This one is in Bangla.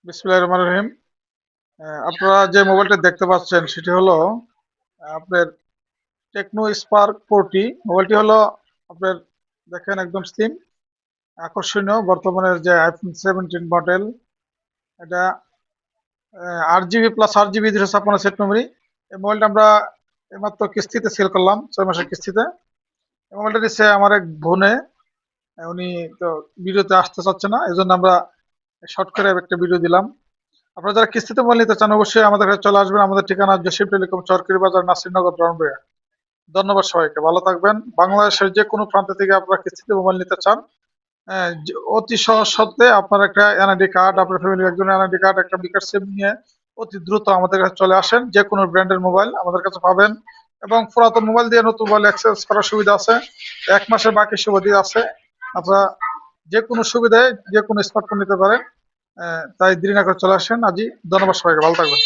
বিসমিল্লাহির রহমানির রহিম। আপনারা যে মোবাইলটা দেখতে পাচ্ছেন সেটি হলো আপনার টেকনো স্পার্ক 40। মোবাইলটি হলো আপনার দেখেন একদম স্লিম, আকর্ষণীয়। বর্তমানের যে আইফোন 17 মডেল, এটা 8 GB plus 8 GB 256 set memory. এই মোবাইলটা আমরা এইমাত্র কিস্তিতে সেল করলাম, 6 মাসের কিস্তিতে। এই মোবাইলটা দিচ্ছে আমার এক বোনে। উনি তো ভিডিওতে আসতে চাচ্ছে না, এই জন্য আমরা শর্ট করে একটা ভিডিও দিলাম। আপনারা যারা কিস্তিতে মোবাইল নিতে চান অবশ্যই আমাদের কাছে চলে আসবেন। আমাদের ঠিকানা জসিম টেলিকম, চরকির বাজার, নাসিরনগর, ব্রাউনবাড়িয়া। ধন্যবাদ সবাইকে, ভালো থাকবেন। বাংলাদেশের যে কোনো প্রান্ত থেকে আপনারা কিস্তিতে মোবাইল নিতে চান, অতি সহজ শর্তে আপনার একটা এনআইডি কার্ড, আপনার ফ্যামিলির একজন এনআইডি কার্ড, একটা বিকাশ সিম নিয়ে অতি দ্রুত আমাদের কাছে চলে আসেন। যে কোনো ব্র্যান্ডের মোবাইল আমাদের কাছে পাবেন, এবং পুরাতন মোবাইল দিয়ে নতুন মোবাইল এক্সচেঞ্জ করার সুবিধা আছে। 1 মাসের বাকি সুবিধা আছে। আপনারা যে কোনো সুবিধায় যে কোনো স্মার্টফোন নিতে পারেন। তাই দেরি না করে চলে আসেন আজই। ধন্যবাদ সবাইকে, ভালো থাকবেন।